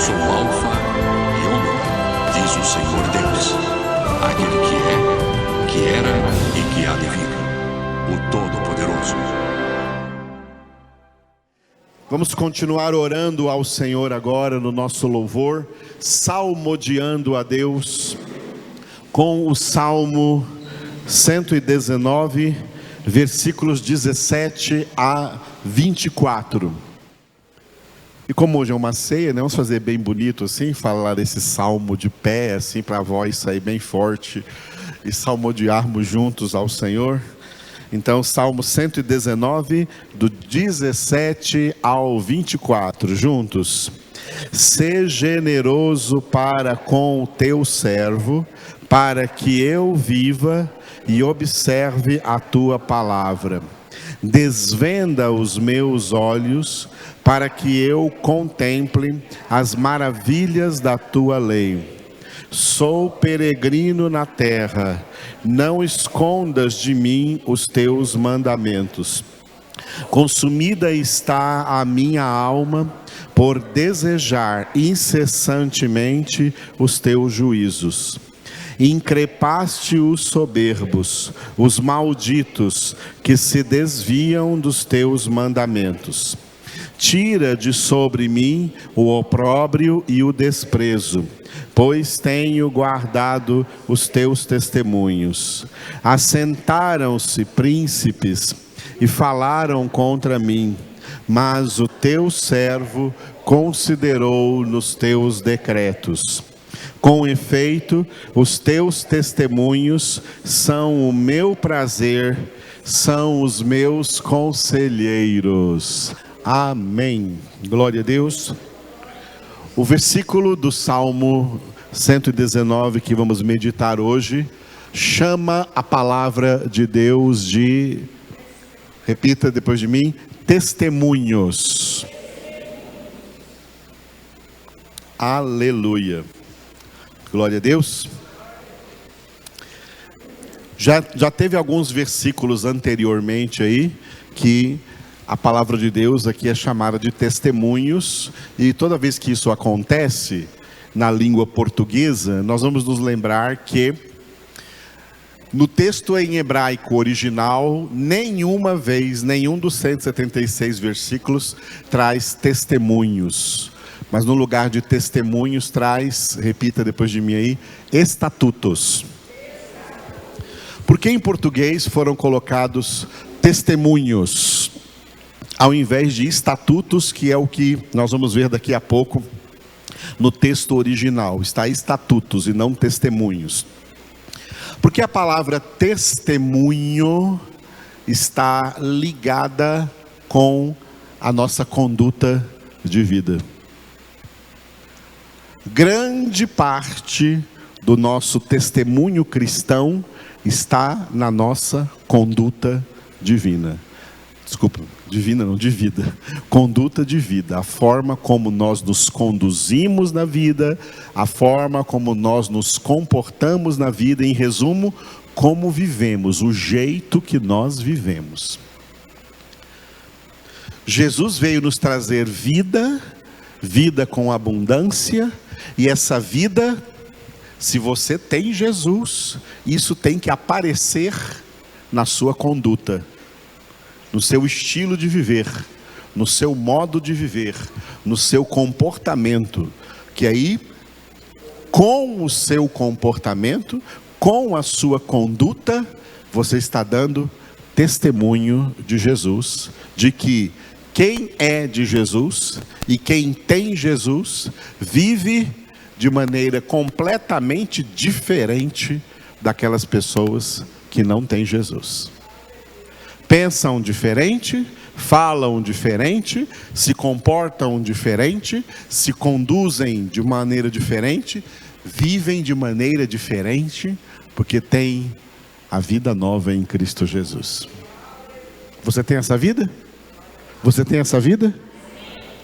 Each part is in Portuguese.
sou o Alfa e Ômega, diz o Senhor Deus, aquele que era e que há de vir, o Todo-Poderoso. Vamos continuar orando ao Senhor agora no nosso louvor, salmodiando a Deus com o Salmo 119, versículos 17 a 24. E como hoje é uma ceia, né, vamos fazer bem bonito assim, falar esse salmo de pé, assim, para a voz sair bem forte e salmodiarmos juntos ao Senhor. Então, Salmo 119, do 17 ao 24, juntos. Sê generoso para com o teu servo, para que eu viva e observe a tua palavra. Desvenda os meus olhos, para que eu contemple as maravilhas da tua lei. Sou peregrino na terra, não escondas de mim os teus mandamentos. Consumida está a minha alma por desejar incessantemente os teus juízos. Increpaste os soberbos, os malditos que se desviam dos teus mandamentos. Tira de sobre mim o opróbrio e o desprezo, pois tenho guardado os teus testemunhos. Assentaram-se príncipes e falaram contra mim, mas o teu servo considerou nos teus decretos. Com efeito, os teus testemunhos são o meu prazer, são os meus conselheiros. Amém. Glória a Deus. O versículo do Salmo 119 que vamos meditar hoje chama a palavra de Deus de, repita depois de mim, testemunhos. Aleluia. Glória a Deus. Já teve alguns versículos anteriormente aí que a palavra de Deus aqui é chamada de testemunhos, e toda vez que isso acontece na língua portuguesa, nós vamos nos lembrar que no texto em hebraico original, nenhuma vez, nenhum dos 176 versículos traz testemunhos, mas no lugar de testemunhos traz, repita depois de mim aí, estatutos. Por que em português foram colocados testemunhos ao invés de estatutos, que é o que nós vamos ver daqui a pouco no texto original? Está estatutos e não testemunhos. Porque a palavra testemunho está ligada com a nossa conduta de vida. Grande parte do nosso testemunho cristão está na nossa conduta divina. Desculpa, divina não, de vida. Conduta de vida, a forma como nós nos conduzimos na vida, a forma como nós nos comportamos na vida, em resumo, como vivemos, o jeito que nós vivemos. Jesus veio nos trazer vida, vida com abundância, e essa vida, se você tem Jesus, isso tem que aparecer na sua conduta, no seu estilo de viver, no seu modo de viver, no seu comportamento, que aí, com o seu comportamento, com a sua conduta, você está dando testemunho de Jesus, de que quem é de Jesus e quem tem Jesus, vive de maneira completamente diferente daquelas pessoas que não têm Jesus. Pensam diferente, falam diferente, se comportam diferente, se conduzem de maneira diferente, vivem de maneira diferente, porque têm a vida nova em Cristo Jesus. Você tem essa vida? Você tem essa vida?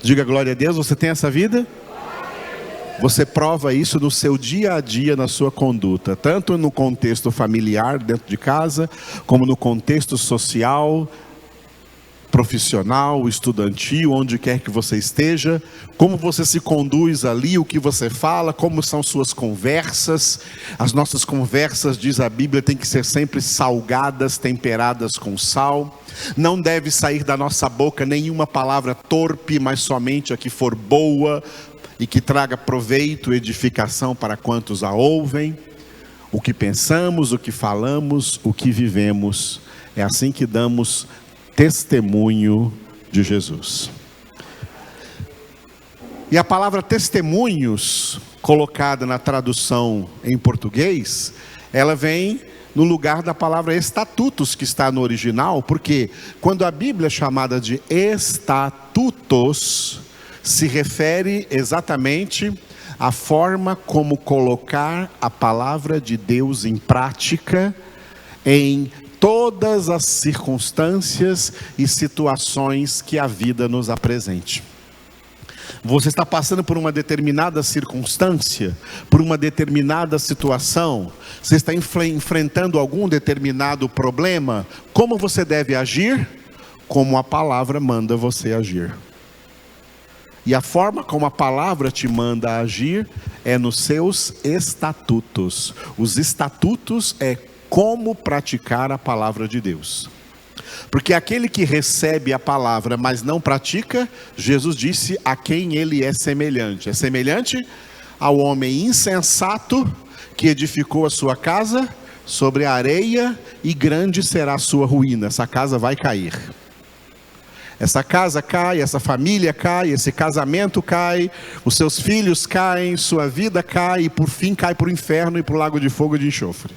Diga glória a Deus, você tem essa vida? Você prova isso no seu dia a dia, na sua conduta, tanto no contexto familiar, dentro de casa, como no contexto social, profissional, estudantil, onde quer que você esteja, como você se conduz ali, o que você fala, como são suas conversas. As nossas conversas, diz a Bíblia, tem que ser sempre salgadas, temperadas com sal. Não deve sair da nossa boca nenhuma palavra torpe, mas somente a que for boa e que traga proveito e edificação para quantos a ouvem. O que pensamos, o que falamos, o que vivemos, é assim que damos testemunho de Jesus. E a palavra testemunhos, colocada na tradução em português, ela vem no lugar da palavra estatutos, que está no original, porque quando a Bíblia é chamada de estatutos, se refere exatamente à forma como colocar a palavra de Deus em prática em todas as circunstâncias e situações que a vida nos apresente. Você está passando por uma determinada circunstância, por uma determinada situação, você está enfrentando algum determinado problema, como você deve agir? Como a palavra manda você agir. E a forma como a palavra te manda agir é nos seus estatutos. Os estatutos é como praticar a palavra de Deus. Porque aquele que recebe a palavra, mas não pratica, Jesus disse a quem ele é semelhante. É semelhante ao homem insensato que edificou a sua casa sobre a areia, e grande será a sua ruína. Essa casa vai cair. Essa casa cai, essa família cai, esse casamento cai, os seus filhos caem, sua vida cai, e por fim cai para o inferno e para o lago de fogo e de enxofre.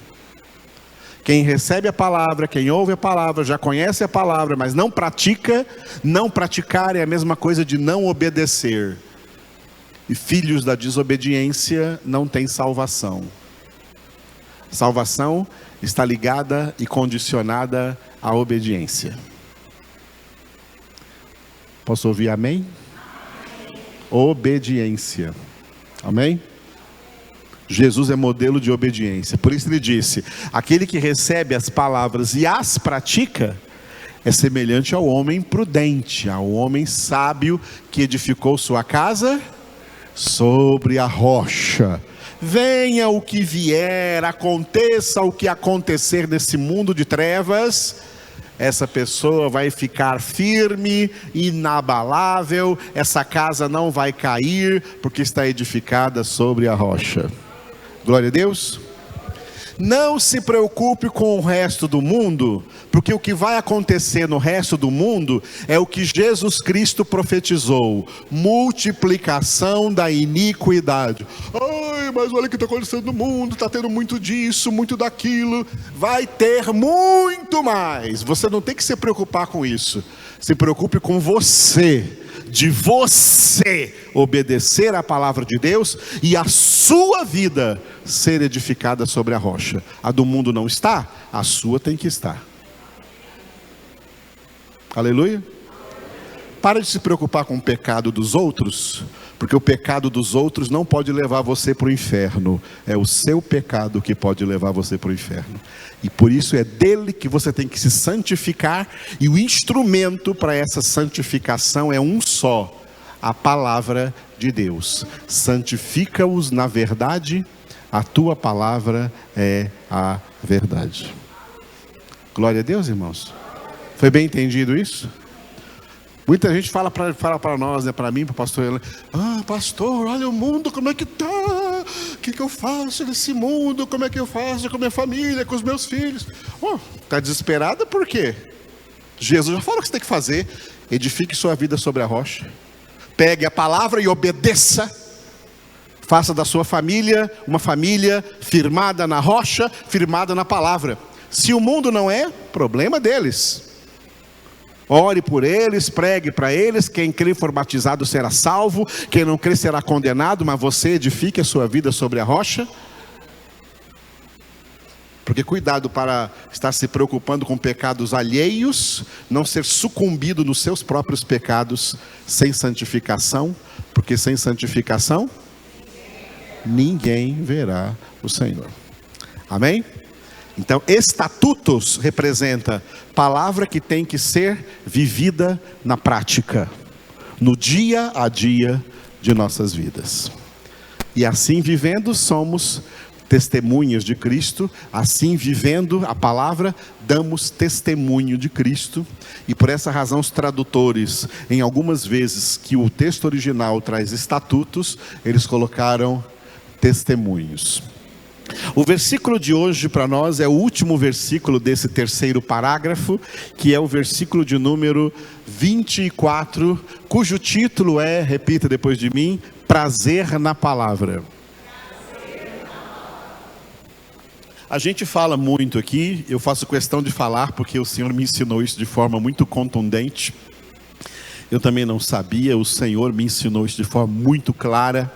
Quem recebe a palavra, quem ouve a palavra, já conhece a palavra, mas não pratica, não praticar é a mesma coisa de não obedecer. E filhos da desobediência não têm salvação. Salvação está ligada e condicionada à obediência. Posso ouvir amém? Obediência. Amém? Jesus é modelo de obediência. Por isso ele disse: aquele que recebe as palavras e as pratica é semelhante ao homem prudente, ao homem sábio que edificou sua casa sobre a rocha. Venha o que vier, aconteça o que acontecer nesse mundo de trevas, essa pessoa vai ficar firme, inabalável, essa casa não vai cair, porque está edificada sobre a rocha. Glória a Deus. Não se preocupe com o resto do mundo, porque o que vai acontecer no resto do mundo é o que Jesus Cristo profetizou: multiplicação da iniquidade. Ai, mas olha o que está acontecendo no mundo, está tendo muito disso, muito daquilo. Vai ter muito mais. Você não tem que se preocupar com isso. Se preocupe com você, de você obedecer à palavra de Deus e a sua vida ser edificada sobre a rocha. A do mundo não está, a sua tem que estar. Aleluia. Para de se preocupar com o pecado dos outros, porque o pecado dos outros não pode levar você para o inferno. É o seu pecado que pode levar você para o inferno. E por isso é dele que você tem que se santificar, e o instrumento para essa santificação é um só: a palavra de Deus. Santifica-os na verdade, a tua palavra é a verdade. Glória a Deus, irmãos. Foi bem entendido isso? Muita gente fala para nós, né, para mim, para o pastor: ah, pastor, olha o mundo como é que está, o que eu faço nesse mundo, como é que eu faço com a minha família, com os meus filhos? Está desesperada por quê? Jesus já falou o que você tem que fazer: edifique sua vida sobre a rocha, pegue a palavra e obedeça, faça da sua família uma família firmada na rocha, firmada na palavra. Se o mundo não é, problema deles. Ore por eles, pregue para eles. Quem crê e for batizado será salvo, quem não crê será condenado. Mas você edifique a sua vida sobre a rocha. Porque cuidado para estar se preocupando com pecados alheios, não ser sucumbido nos seus próprios pecados sem santificação, porque sem santificação ninguém verá o Senhor. Amém? Então, estatutos representa palavra que tem que ser vivida na prática, no dia a dia de nossas vidas. E assim vivendo, somos testemunhas de Cristo. Assim vivendo a palavra, damos testemunho de Cristo. E por essa razão os tradutores, em algumas vezes que o texto original traz estatutos, eles colocaram testemunhos. O versículo de hoje para nós é o último versículo desse terceiro parágrafo, que é o versículo de número 24, cujo título é, repita depois de mim, prazer na palavra. A gente fala muito aqui, eu faço questão de falar porque o Senhor me ensinou isso de forma muito contundente. Eu também não sabia, o Senhor me ensinou isso de forma muito clara,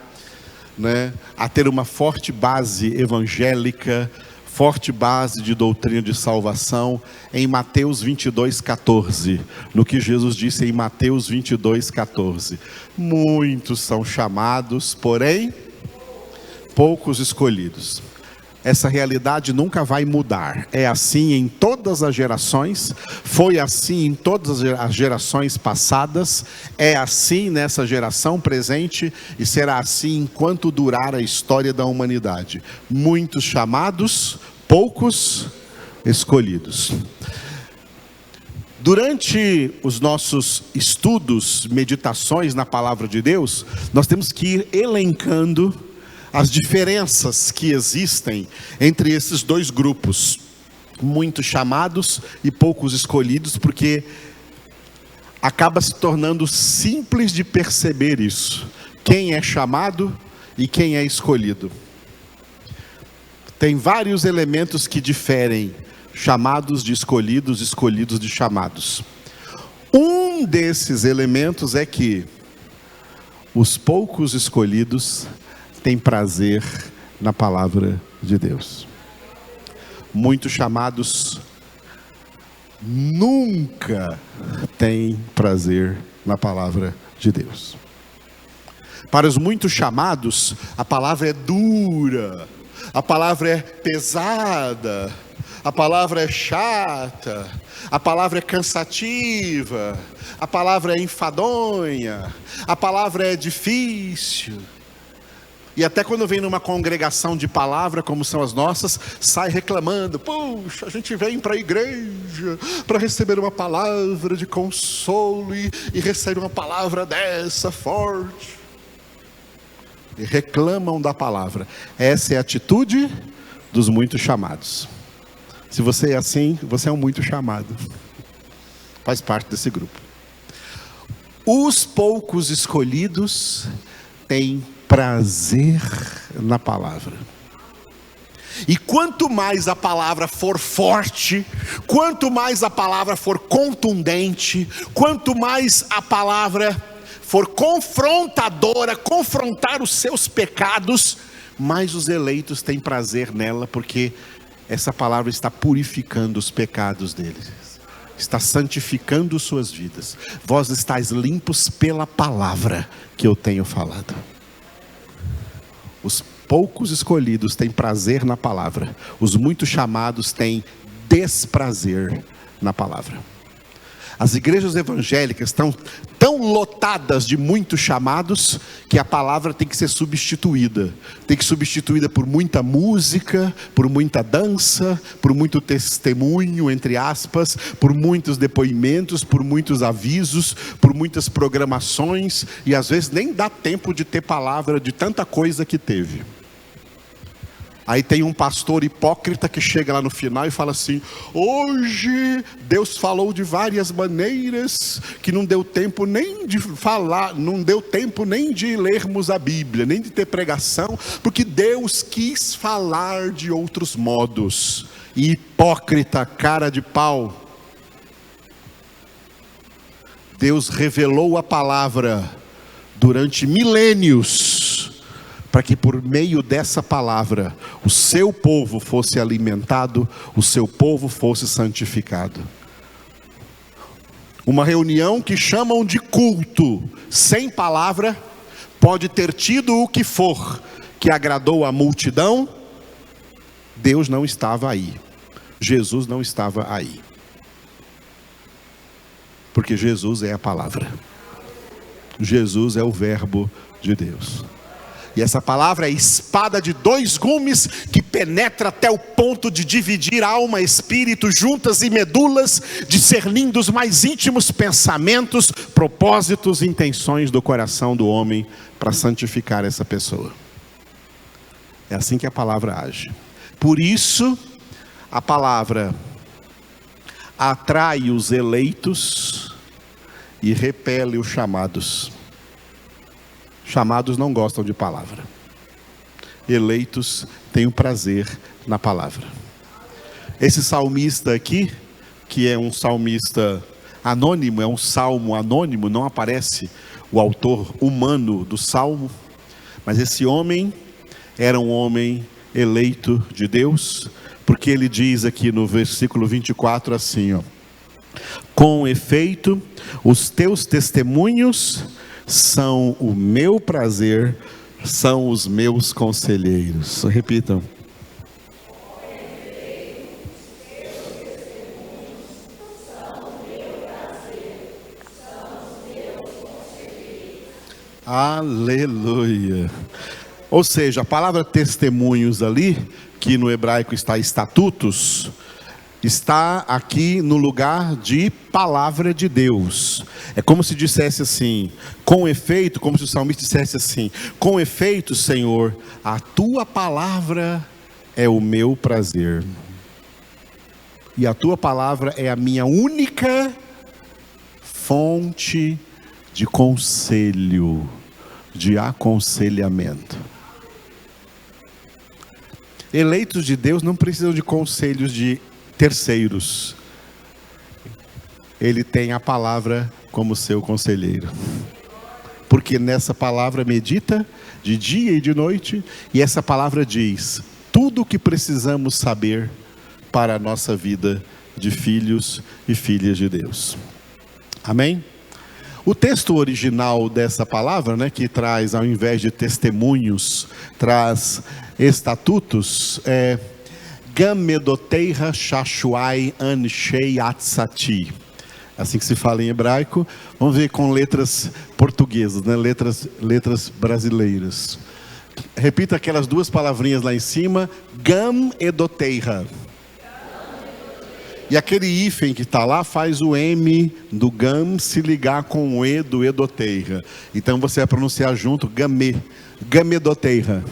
né? A ter uma forte base evangélica, forte base de doutrina de salvação em Mateus 22:14, no que Jesus disse em Mateus 22:14. Muitos são chamados, porém poucos escolhidos. Essa realidade nunca vai mudar. É assim em todas as gerações, foi assim em todas as gerações passadas, é assim nessa geração presente e será assim enquanto durar a história da humanidade. Muitos chamados, poucos escolhidos. Durante os nossos estudos, meditações na palavra de Deus, nós temos que ir elencando as diferenças que existem entre esses dois grupos, muitos chamados e poucos escolhidos, porque acaba se tornando simples de perceber isso, quem é chamado e quem é escolhido. Tem vários elementos que diferem chamados de escolhidos, escolhidos de chamados. Um desses elementos é que os poucos escolhidos tem prazer na palavra de Deus. Muitos chamados nunca têm prazer na palavra de Deus. Para os muitos chamados, a palavra é dura, a palavra é pesada, a palavra é chata, a palavra é cansativa, a palavra é enfadonha, a palavra é difícil. E até quando vem numa congregação de palavra, como são as nossas, sai reclamando: puxa, a gente vem para a igreja para receber uma palavra de consolo e recebe uma palavra dessa forte. E reclamam da palavra. Essa é a atitude dos muitos chamados. Se você é assim, você é um muito chamado. Faz parte desse grupo. Os poucos escolhidos têm prazer na palavra. E quanto mais a palavra for forte, quanto mais a palavra for contundente, quanto mais a palavra for confrontadora, confrontar os seus pecados, mais os eleitos têm prazer nela, porque essa palavra está purificando os pecados deles, está santificando suas vidas. Vós estáis limpos pela palavra que eu tenho falado. Os poucos escolhidos têm prazer na palavra. Os muitos chamados têm desprazer na palavra. As igrejas evangélicas estão tão lotadas de muitos chamados que a palavra tem que ser substituída. Tem que ser substituída por muita música, por muita dança, por muito testemunho, entre aspas, por muitos depoimentos, por muitos avisos, por muitas programações. E às vezes nem dá tempo de ter palavra de tanta coisa que teve. Aí tem um pastor hipócrita que chega lá no final e fala assim: hoje Deus falou de várias maneiras que não deu tempo nem de falar, não deu tempo nem de lermos a Bíblia, nem de ter pregação, porque Deus quis falar de outros modos. E hipócrita, cara de pau. Deus revelou a palavra durante milênios, para que por meio dessa palavra o seu povo fosse alimentado, o seu povo fosse santificado. Uma reunião que chamam de culto, sem palavra, pode ter tido o que for, que agradou a multidão, Deus não estava aí. Jesus não estava aí. Porque Jesus é a palavra. Jesus é o verbo de Deus. E essa palavra é espada de dois gumes que penetra até o ponto de dividir alma e espírito, juntas e medulas, discernindo os mais íntimos pensamentos, propósitos e intenções do coração do homem para santificar essa pessoa. É assim que a palavra age. Por isso, a palavra atrai os eleitos e repele os chamados. Chamados não gostam de palavra. Eleitos têm o prazer na palavra. Esse salmista aqui, que é um salmista anônimo, é um salmo anônimo, não aparece o autor humano do salmo, mas esse homem era um homem eleito de Deus, porque ele diz aqui no versículo 24 assim, ó: com efeito, os teus testemunhos são o meu prazer, são os meus conselheiros. Repitam. Aleluia. Ou seja, a palavra testemunhos ali, que no hebraico está estatutos, está aqui no lugar de palavra de Deus. É como se dissesse assim, com efeito, como se o salmista dissesse assim: com efeito, Senhor, a tua palavra é o meu prazer. E a tua palavra é a minha única fonte de conselho, de aconselhamento. Eleitos de Deus não precisam de conselhos de terceiros. Ele tem a palavra como seu conselheiro, porque nessa palavra medita de dia e de noite, e essa palavra diz tudo o que precisamos saber para a nossa vida de filhos e filhas de Deus. Amém? O texto original dessa palavra, né, que traz, ao invés de testemunhos, traz estatutos, é Gamedoteira Shashuai Anshei Atsati. Assim que se fala em hebraico. Vamos ver com letras portuguesas, né? letras brasileiras. Repita aquelas duas palavrinhas lá em cima. Gamedoteira. E aquele hífen que está lá faz o M do gam se ligar com o E do edoteira. Então você vai pronunciar junto Gamedoteira.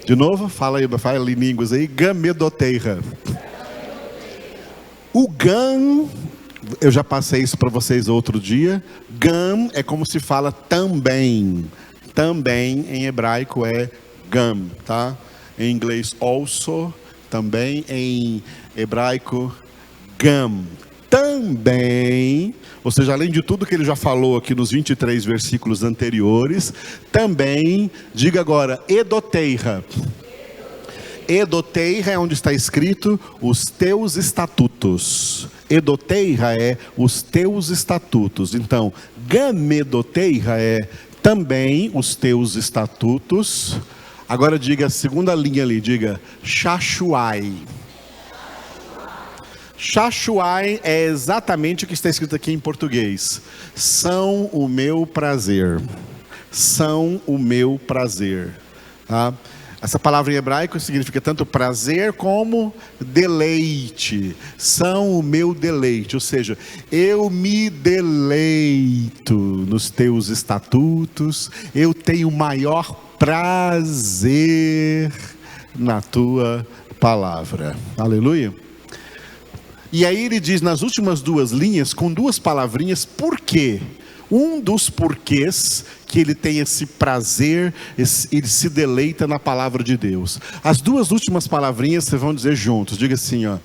De novo, fala em línguas aí, Gamedoteira. O gam, eu já passei isso para vocês outro dia. Gam é como se fala também. Também em hebraico é gam, tá? Em inglês also, também em hebraico gam. Também, ou seja, além de tudo que ele já falou aqui nos 23 versículos anteriores, também, diga agora, edoteira. Edoteira é onde está escrito os teus estatutos. Edoteira é os teus estatutos. Então, gamedoteira é também os teus estatutos. Agora diga a segunda linha ali, diga Shashuai. Shashuai é exatamente o que está escrito aqui em português. São o meu prazer. São o meu prazer. Tá? Essa palavra em hebraico significa tanto prazer como deleite. São o meu deleite. Ou seja, eu me deleito nos teus estatutos. Eu tenho maior prazer na tua palavra. Aleluia. E aí ele diz nas últimas duas linhas, com duas palavrinhas, por quê? Um dos porquês que ele tem esse prazer, ele se deleita na palavra de Deus. As duas últimas palavrinhas vocês vão dizer juntos, diga assim, ó.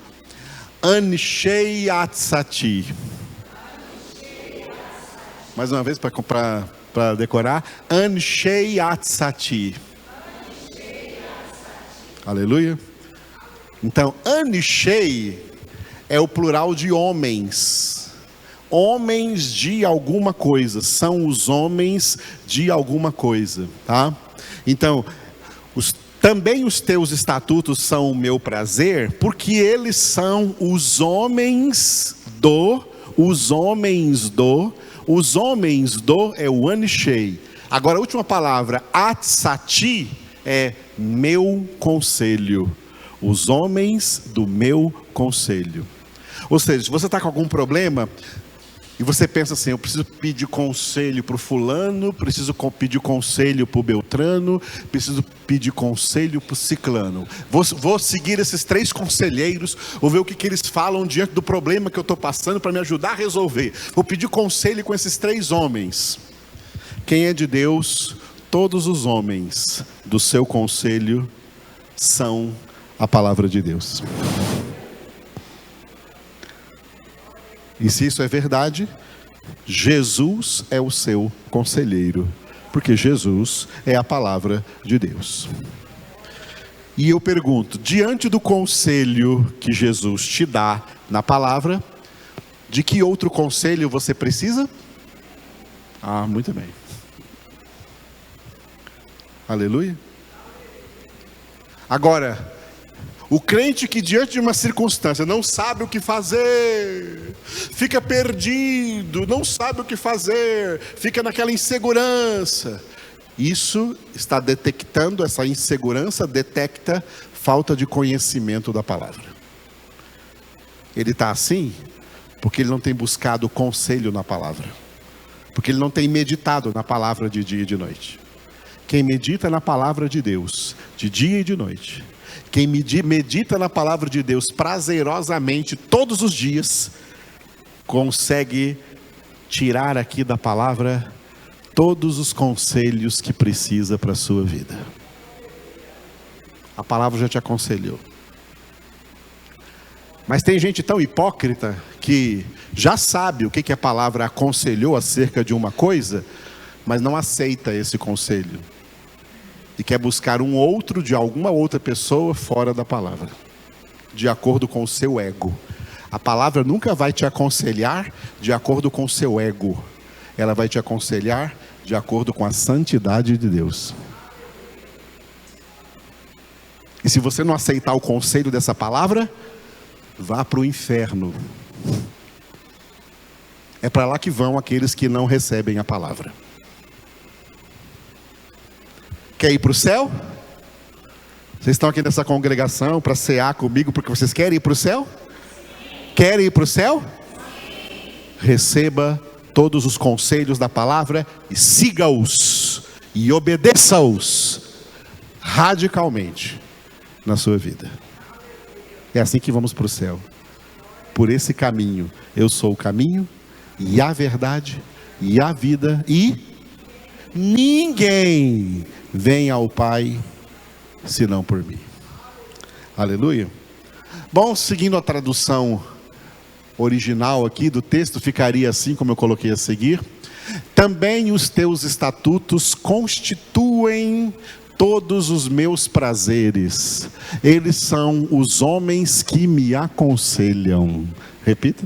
Anshei Atsati. Mais uma vez para decorar. Anshei Atsati. Aleluia. Então, Anshei é o plural de homens. Homens de alguma coisa. São os homens de alguma coisa, tá? Então, os Também os teus estatutos são o meu prazer, porque eles são os homens do é o anishei. Agora a última palavra, atsati, é meu conselho. Os homens do meu conselho. Ou seja, se você está com algum problema e você pensa assim, eu preciso pedir conselho para o fulano, preciso pedir conselho para o Beltrano, preciso pedir conselho para o Ciclano. Vou seguir esses 3 conselheiros, vou ver o que eles falam diante do problema que eu estou passando para me ajudar a resolver. Vou pedir conselho com esses 3 homens. Quem é de Deus, todos os homens do seu conselho são a palavra de Deus. E se isso é verdade, Jesus é o seu conselheiro, porque Jesus é a palavra de Deus. E eu pergunto, diante do conselho que Jesus te dá na palavra, de que outro conselho você precisa? Muito bem. Aleluia. Agora, o crente que diante de uma circunstância não sabe o que fazer, fica perdido, não sabe o que fazer, fica naquela insegurança. Isso está detectando, essa insegurança detecta falta de conhecimento da palavra. Ele está assim porque ele não tem buscado conselho na palavra, porque ele não tem meditado na palavra de dia e de noite. Quem medita na palavra de Deus de dia e de noite, quem medita na palavra de Deus prazerosamente todos os dias, consegue tirar aqui da palavra todos os conselhos que precisa para a sua vida. A palavra já te aconselhou. Mas tem gente tão hipócrita que já sabe o que a palavra aconselhou acerca de uma coisa, mas não aceita esse conselho. E quer buscar um outro de alguma outra pessoa fora da palavra, de acordo com o seu ego. A palavra nunca vai te aconselhar de acordo com o seu ego. Ela vai te aconselhar de acordo com a santidade de Deus. E se você não aceitar o conselho dessa palavra, vá para o inferno. É para lá que vão aqueles que não recebem a palavra. Quer ir para o céu? Vocês estão aqui nessa congregação para cear comigo porque vocês querem ir para o céu? Querem ir para o céu? Receba todos os conselhos da palavra e siga-os e obedeça-os radicalmente na sua vida. É assim que vamos para o céu. Por esse caminho. Eu sou o caminho e a verdade e a vida, e ninguém vem ao Pai senão por mim. Aleluia. Bom, seguindo a tradução original aqui do texto, ficaria assim como eu coloquei a seguir: também os teus estatutos constituem todos os meus prazeres, eles são os homens que me aconselham. Repita.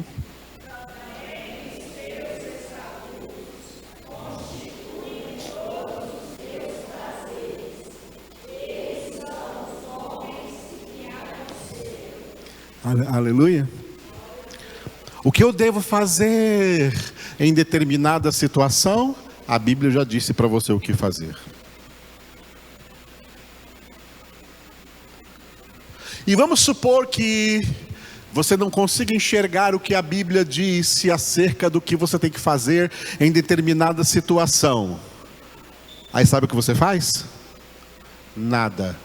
Aleluia. O que eu devo fazer em determinada situação? A Bíblia já disse para você o que fazer. E vamos supor que você não consiga enxergar o que a Bíblia disse acerca do que você tem que fazer em determinada situação. Aí sabe o que você faz? Nada.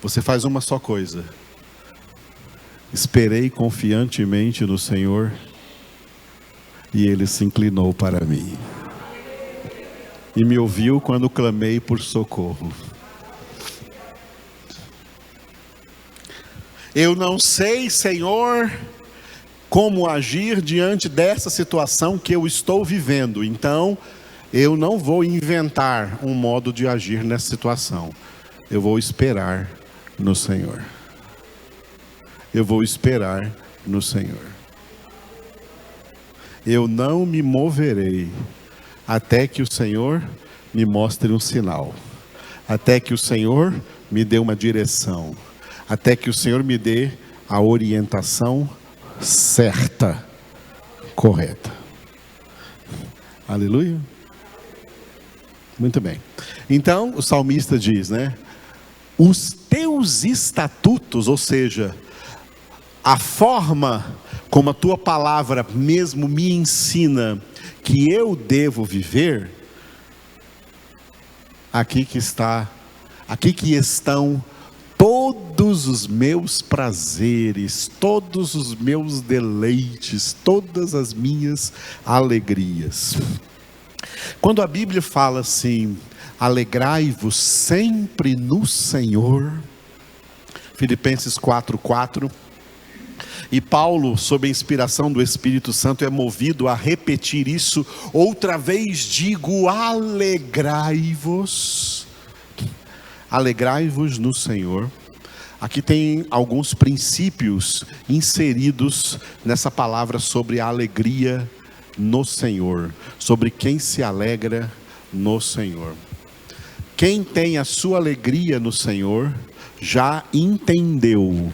Você faz uma só coisa: esperei confiantemente no Senhor, e Ele se inclinou para mim, e me ouviu quando clamei por socorro. Eu não sei, Senhor, como agir diante dessa situação que eu estou vivendo, então eu não vou inventar um modo de agir nessa situação. Eu vou esperar no Senhor. Eu vou esperar no Senhor. Eu não me moverei até que o Senhor me mostre um sinal, até que o Senhor me dê uma direção, até que o Senhor me dê a orientação certa, correta. Aleluia. Muito bem. Então o salmista diz, né? Os teus estatutos, ou seja, a forma como a tua palavra mesmo me ensina que eu devo viver, aqui que estão todos os meus prazeres, todos os meus deleites, todas as minhas alegrias. Quando a Bíblia fala assim, alegrai-vos sempre no Senhor, Filipenses 4:4, e Paulo, sob a inspiração do Espírito Santo, é movido a repetir isso: outra vez digo, alegrai-vos. Alegrai-vos no Senhor. Aqui tem alguns princípios inseridos nessa palavra sobre a alegria no Senhor, sobre quem se alegra no Senhor. Quem tem a sua alegria no Senhor, já entendeu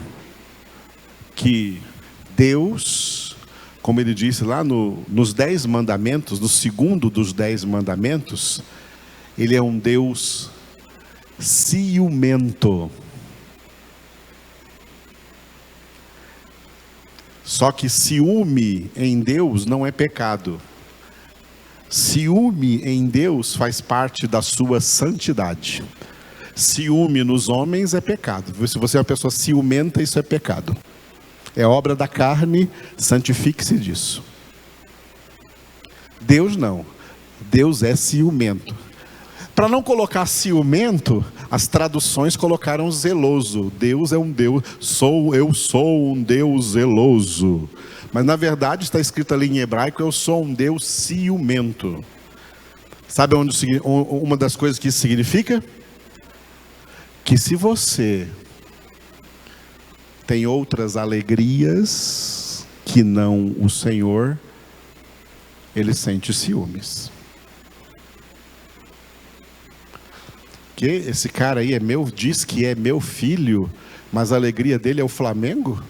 que Deus, como ele disse lá nos 10 mandamentos, no segundo dos 10 mandamentos, ele é um Deus ciumento. Só que ciúme em Deus não é pecado. Ciúme em Deus faz parte da sua santidade. Ciúme nos homens é pecado. Se você é uma pessoa ciumenta, isso é pecado. É obra da carne, santifique-se disso. Deus não. Deus é ciumento. Para não colocar ciumento, as traduções colocaram zeloso. Deus é um Deus, eu sou um Deus zeloso. Mas na verdade está escrito ali em hebraico, eu sou um Deus ciumento. Sabe uma das coisas que isso significa? Que se você tem outras alegrias que não o Senhor, ele sente ciúmes. Que esse cara aí diz que é meu filho, mas a alegria dele é o Flamengo?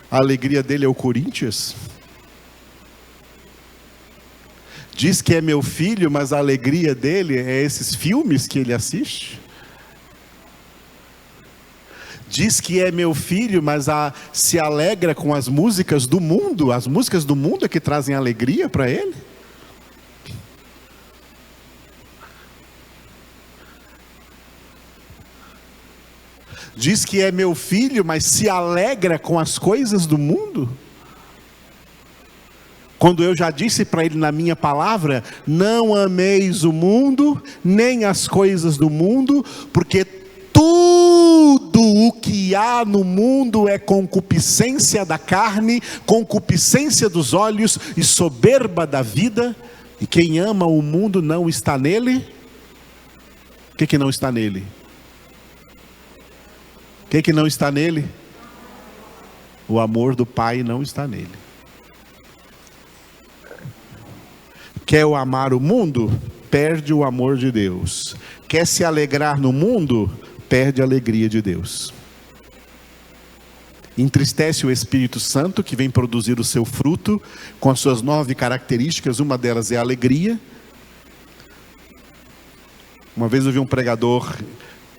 A alegria dele é o Corinthians? Diz que é meu filho, mas a alegria dele é esses filmes que ele assiste? Diz que é meu filho, mas se alegra com as músicas do mundo? As músicas do mundo é que trazem alegria para ele? Diz que é meu filho, mas se alegra com as coisas do mundo? Quando eu já disse para ele na minha palavra, não ameis o mundo, nem as coisas do mundo, porque tudo o que há no mundo é concupiscência da carne, concupiscência dos olhos e soberba da vida, e quem ama o mundo não está nele. O que não está nele? O que não está nele? O amor do Pai não está nele. Quer amar o mundo? Perde o amor de Deus. Quer se alegrar no mundo? Perde a alegria de Deus. Entristece o Espírito Santo, que vem produzir o seu fruto, com as suas 9 características, uma delas é a alegria. Uma vez eu vi um pregador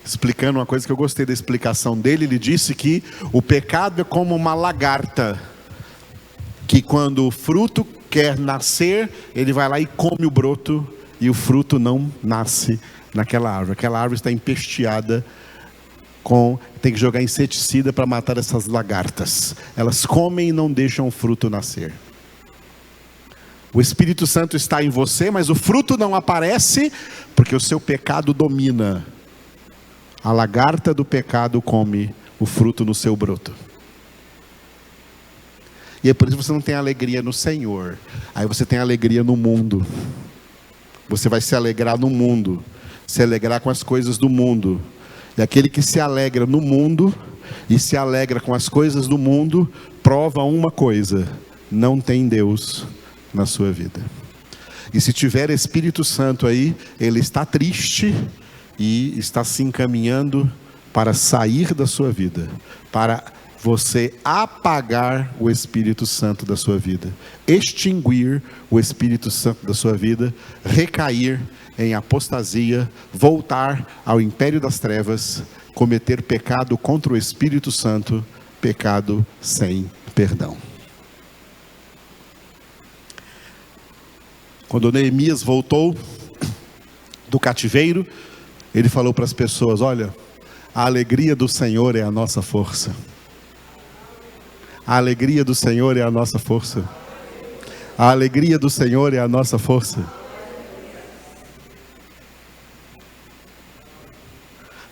explicando uma coisa que eu gostei da explicação dele. Ele disse que o pecado é como uma lagarta, que quando o fruto quer nascer, ele vai lá e come o broto, e o fruto não nasce naquela árvore. Aquela árvore está empesteada tem que jogar inseticida para matar essas lagartas. Elas comem e não deixam o fruto nascer. O Espírito Santo está em você, mas o fruto não aparece, porque o seu pecado domina. A lagarta do pecado come o fruto no seu broto. E é por isso que você não tem alegria no Senhor. Aí você tem alegria no mundo. Você vai se alegrar no mundo. Se alegrar com as coisas do mundo. E aquele que se alegra no mundo e se alegra com as coisas do mundo, prova uma coisa: não tem Deus na sua vida. E se tiver Espírito Santo aí, ele está triste e está se encaminhando para sair da sua vida, para você apagar o Espírito Santo da sua vida, extinguir o Espírito Santo da sua vida, recair em apostasia, voltar ao império das trevas, cometer pecado contra o Espírito Santo, pecado sem perdão. Quando Neemias voltou do cativeiro, ele falou para as pessoas: olha, a alegria do Senhor é a nossa força. A alegria do Senhor é a nossa força. A alegria do Senhor é a nossa força.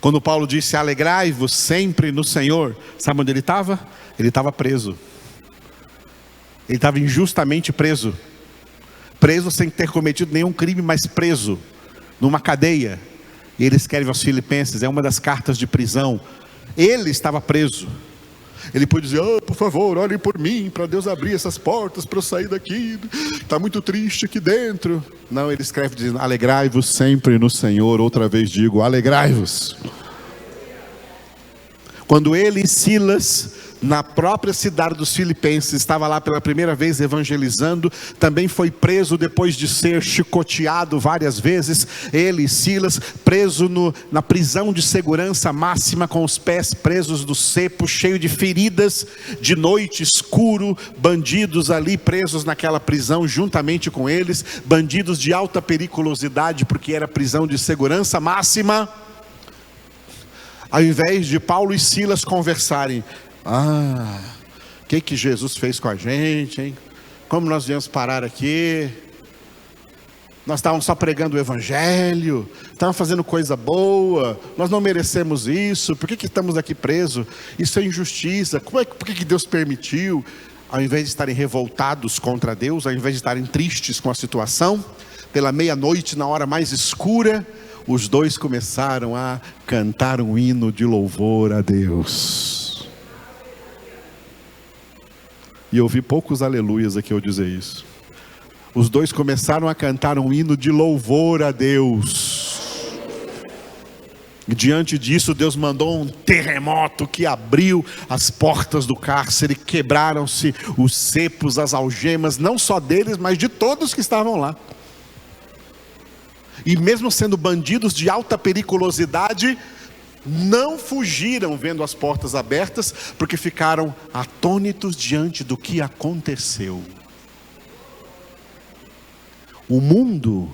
Quando Paulo disse: alegrai-vos sempre no Senhor, sabe onde ele estava? Ele estava preso. Ele estava injustamente preso. Preso sem ter cometido nenhum crime, mas preso numa cadeia. E ele escreve aos Filipenses, é uma das cartas de prisão. Ele estava preso. Ele pode dizer: oh, por favor, olhem por mim, para Deus abrir essas portas para eu sair daqui, está muito triste aqui dentro. Não, ele escreve dizendo: alegrai-vos sempre no Senhor. Outra vez digo: alegrai-vos. Quando ele e Silas, na própria cidade dos Filipenses, estava lá pela primeira vez evangelizando, também foi preso depois de ser chicoteado várias vezes. Ele e Silas, preso na prisão de segurança máxima, com os pés presos do cepo, cheio de feridas, de noite, escuro, bandidos ali presos naquela prisão juntamente com eles, bandidos de alta periculosidade, porque era prisão de segurança máxima. Ao invés de Paulo e Silas conversarem: o que Jesus fez com a gente, hein? Como nós viemos parar aqui? Nós estávamos só pregando o Evangelho, estávamos fazendo coisa boa, nós não merecemos isso, por que estamos aqui presos? Isso é injustiça, por que Deus permitiu? Ao invés de estarem revoltados contra Deus, ao invés de estarem tristes com a situação, pela meia-noite, na hora mais escura, os dois começaram a cantar um hino de louvor a Deus. E eu ouvi poucos aleluias aqui ao dizer isso. Os dois começaram a cantar um hino de louvor a Deus. E diante disso, Deus mandou um terremoto que abriu as portas do cárcere, quebraram-se os cepos, as algemas, não só deles, mas de todos que estavam lá. E mesmo sendo bandidos de alta periculosidade, não fugiram vendo as portas abertas, porque ficaram atônitos diante do que aconteceu. O mundo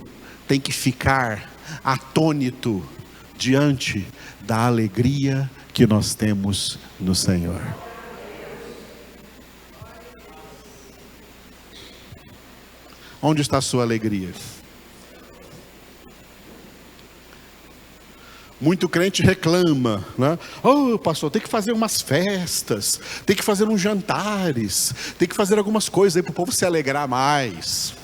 tem que ficar atônito diante da alegria que nós temos no Senhor. Onde está a sua alegria? Muito crente reclama, né? Oh, pastor, tem que fazer umas festas, tem que fazer uns jantares, tem que fazer algumas coisas aí para o povo se alegrar mais.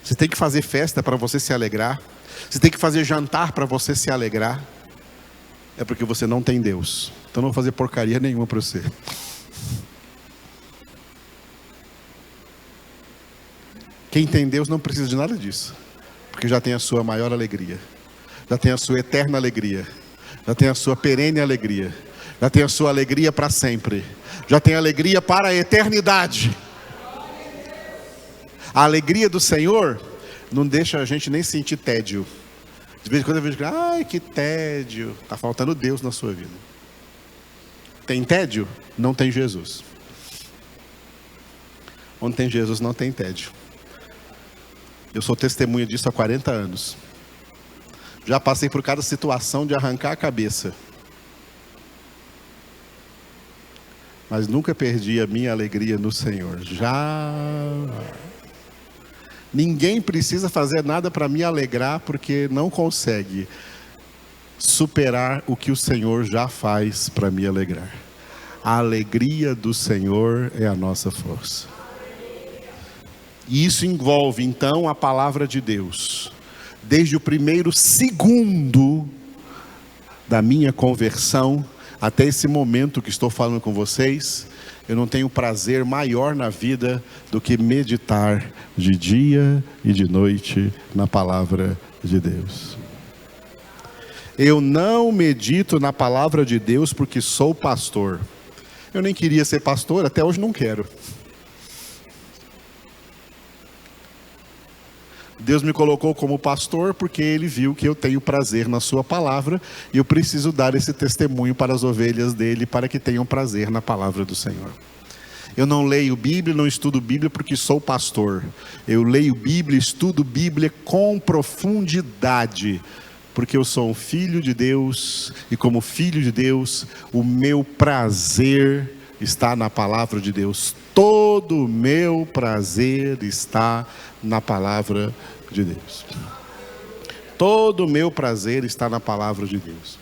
Você tem que fazer festa para você se alegrar, você tem que fazer jantar para você se alegrar, é porque você não tem Deus. Então não vou fazer porcaria nenhuma para você. Quem tem Deus não precisa de nada disso, porque já tem a sua maior alegria, já tem a sua eterna alegria, já tem a sua perene alegria, já tem a sua alegria para sempre, já tem alegria para a eternidade. A alegria do Senhor não deixa a gente nem sentir tédio. De vez em quando eu vejo: ai, que tédio. Está faltando Deus na sua vida. Tem tédio? Não tem Jesus. Onde tem Jesus não tem tédio. Eu sou testemunha disso há 40 anos. Já passei por cada situação de arrancar a cabeça. Mas nunca perdi a minha alegria no Senhor. Já. Ninguém precisa fazer nada para me alegrar, porque não consegue superar o que o Senhor já faz para me alegrar. A alegria do Senhor é a nossa força. E isso envolve então a palavra de Deus. Desde o primeiro segundo da minha conversão até esse momento que estou falando com vocês, eu não tenho prazer maior na vida do que meditar de dia e de noite na palavra de Deus. Eu não medito na palavra de Deus porque sou pastor. Eu nem queria ser pastor, até hoje não quero. Deus me colocou como pastor porque Ele viu que eu tenho prazer na sua palavra e eu preciso dar esse testemunho para as ovelhas dele, para que tenham prazer na palavra do Senhor. Eu não leio Bíblia, não estudo Bíblia porque sou pastor. Eu leio Bíblia, estudo Bíblia com profundidade, porque eu sou um filho de Deus e como filho de Deus, o meu prazer está na palavra de Deus. Todo o meu prazer está na palavra de Deus. Todo o meu prazer está na palavra de Deus.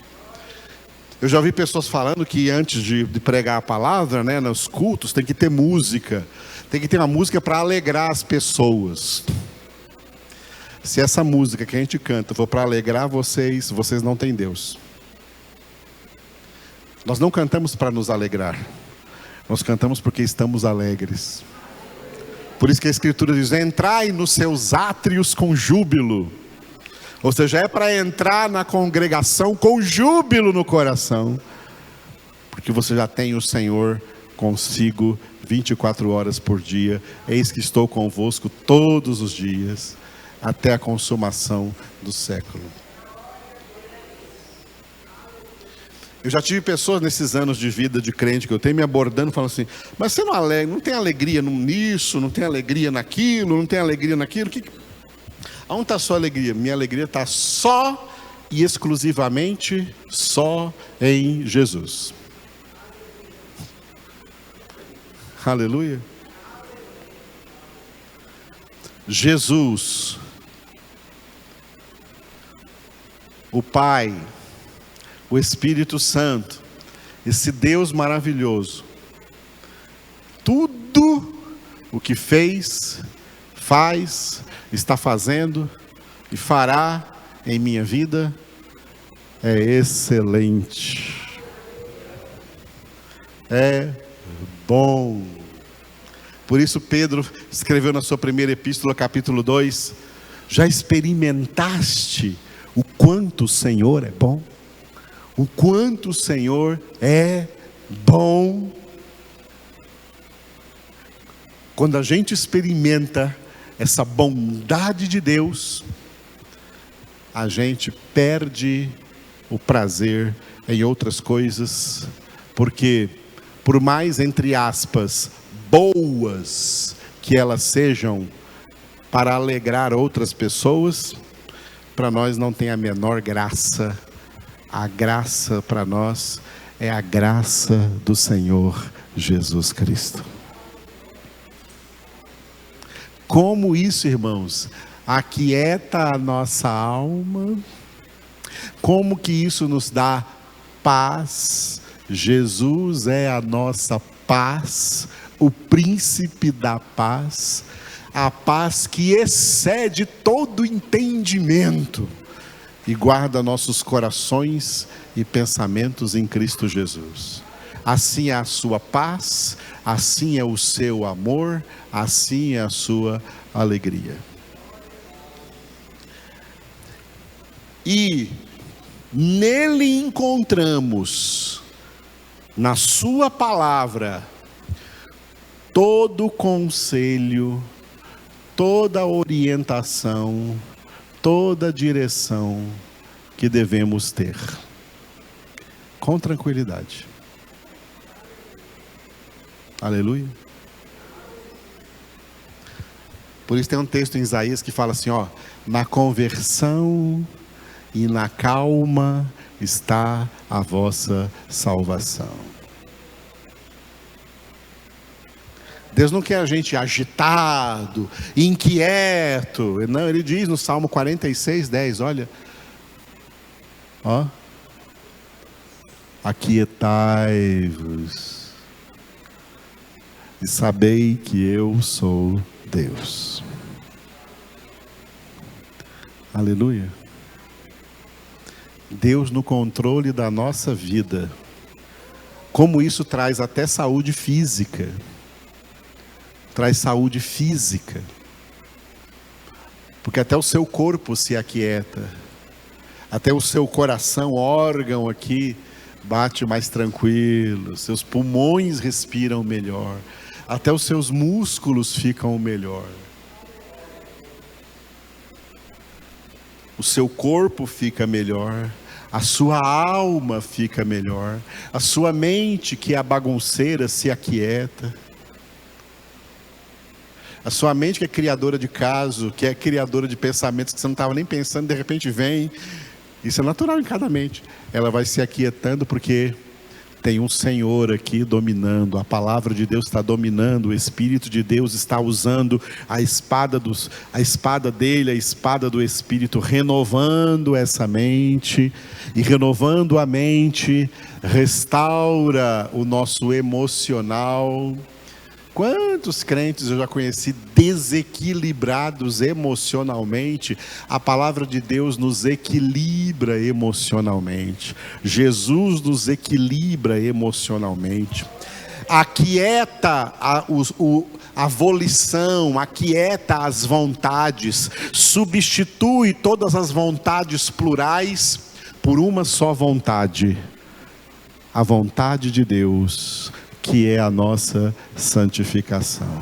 Eu já ouvi pessoas falando que antes de pregar a palavra, né, nos cultos, tem que ter música. Tem que ter uma música para alegrar as pessoas. Se essa música que a gente canta for para alegrar vocês, vocês não têm Deus. Nós não cantamos para nos alegrar. Nós cantamos porque estamos alegres. Por isso que a Escritura diz: entrai nos seus átrios com júbilo. Ou seja, é para entrar na congregação com júbilo no coração. Porque você já tem o Senhor consigo 24 horas por dia. Eis que estou convosco todos os dias, até a consumação do século. Eu já tive pessoas nesses anos de vida de crente que eu tenho me abordando, falando assim: mas você não tem alegria nisso, não tem alegria naquilo, não tem alegria naquilo? Aonde está a sua alegria? Minha alegria está só e exclusivamente só em Jesus. Aleluia. Jesus, o Pai, o Espírito Santo, esse Deus maravilhoso, tudo o que fez, faz, está fazendo e fará em minha vida é excelente, é bom. Por isso Pedro escreveu na sua primeira epístola, capítulo 2, já experimentaste o quanto o Senhor é bom? O quanto o Senhor é bom. Quando a gente experimenta essa bondade de Deus, a gente perde o prazer em outras coisas, porque por mais, entre aspas, boas que elas sejam para alegrar outras pessoas, para nós não tem a menor graça. A graça para nós é a graça do Senhor Jesus Cristo. Como isso, irmãos, aquieta a nossa alma? Como que isso nos dá paz? Jesus é a nossa paz, o príncipe da paz, a paz que excede todo entendimento e guarda nossos corações e pensamentos em Cristo Jesus. Assim é a sua paz, assim é o seu amor, assim é a sua alegria. E nele encontramos, na sua palavra, todo conselho, toda orientação, toda direção que devemos ter, com tranquilidade. Aleluia. Por isso tem um texto em Isaías que fala assim, ó: na conversão e na calma está a vossa salvação. Deus não quer a gente agitado, inquieto. Não, Ele diz no Salmo 46, 10, olha. Ó. Aquietai-vos e sabei que eu sou Deus. Aleluia. Deus no controle da nossa vida. como isso traz até saúde física. Traz saúde física. Porque até o seu corpo se aquieta. Até o seu coração, órgão aqui, bate mais tranquilo. Seus pulmões respiram melhor. Até os seus músculos ficam melhor. O seu corpo fica melhor. A sua alma fica melhor. A sua mente, que é a bagunceira, se aquieta. A sua mente, que é criadora de caso, que é criadora de pensamentos que você não estava nem pensando, de repente vem. Isso é natural em cada mente. Ela vai se aquietando porque tem um Senhor aqui dominando. A palavra de Deus está dominando. O Espírito de Deus está usando a espada dele, a espada do Espírito, renovando essa mente. E renovando a mente, restaura o nosso emocional. Quantos crentes eu já conheci desequilibrados emocionalmente? A palavra de Deus nos equilibra emocionalmente. Jesus nos equilibra emocionalmente. Aquieta a volição, aquieta as vontades, substitui todas as vontades plurais por uma só vontade. A vontade de Deus, que é a nossa santificação.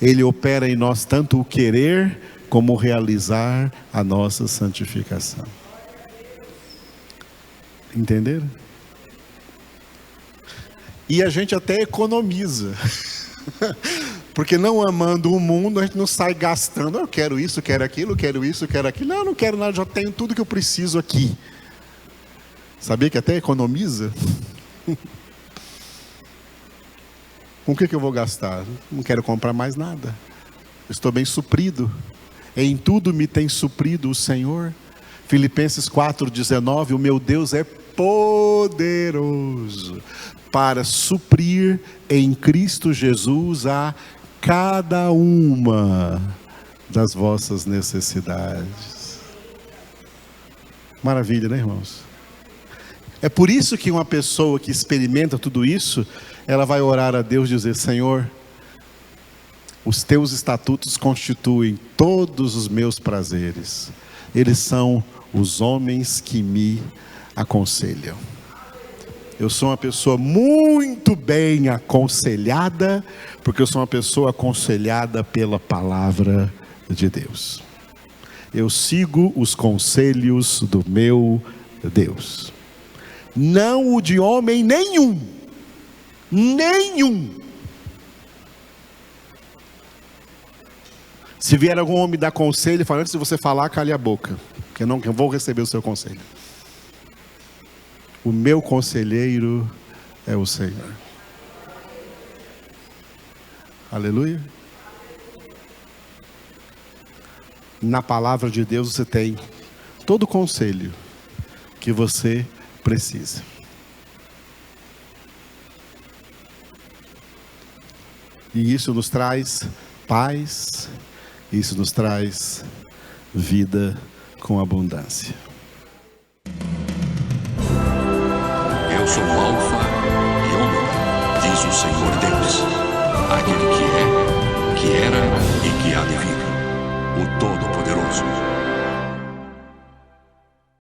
Ele opera em nós tanto o querer como o realizar a nossa santificação. Entenderam? E a gente até economiza. Porque não amando o mundo, a gente não sai gastando. Eu quero isso, quero aquilo, quero isso, quero aquilo. Não, eu não quero nada, já tenho tudo que eu preciso aqui. Sabia que até economiza? Com o que eu vou gastar? Não quero comprar mais nada. Estou bem suprido. Em tudo me tem suprido o Senhor. Filipenses 4,19, o meu Deus é poderoso para suprir em Cristo Jesus a cada uma das vossas necessidades. Maravilha, né, irmãos? É por isso que uma pessoa que experimenta tudo isso, ela vai orar a Deus e dizer: Senhor, os teus estatutos constituem todos os meus prazeres. Eles são os homens que me aconselham. Eu sou uma pessoa muito bem aconselhada, porque eu sou uma pessoa aconselhada pela palavra de Deus. Eu sigo os conselhos do meu Deus. Não o de homem nenhum. Nenhum. Se vier algum homem dar conselho, fala: antes de você falar, cale a boca, porque eu não vou receber o seu conselho. O meu conselheiro é o Senhor. Aleluia. Na palavra de Deus você tem todo o conselho que você precisa. E isso nos traz paz, isso nos traz vida com abundância. Eu sou o Alfa e Ômega, diz o Senhor Deus, aquele que é, que era e que há de vir, o Todo-Poderoso.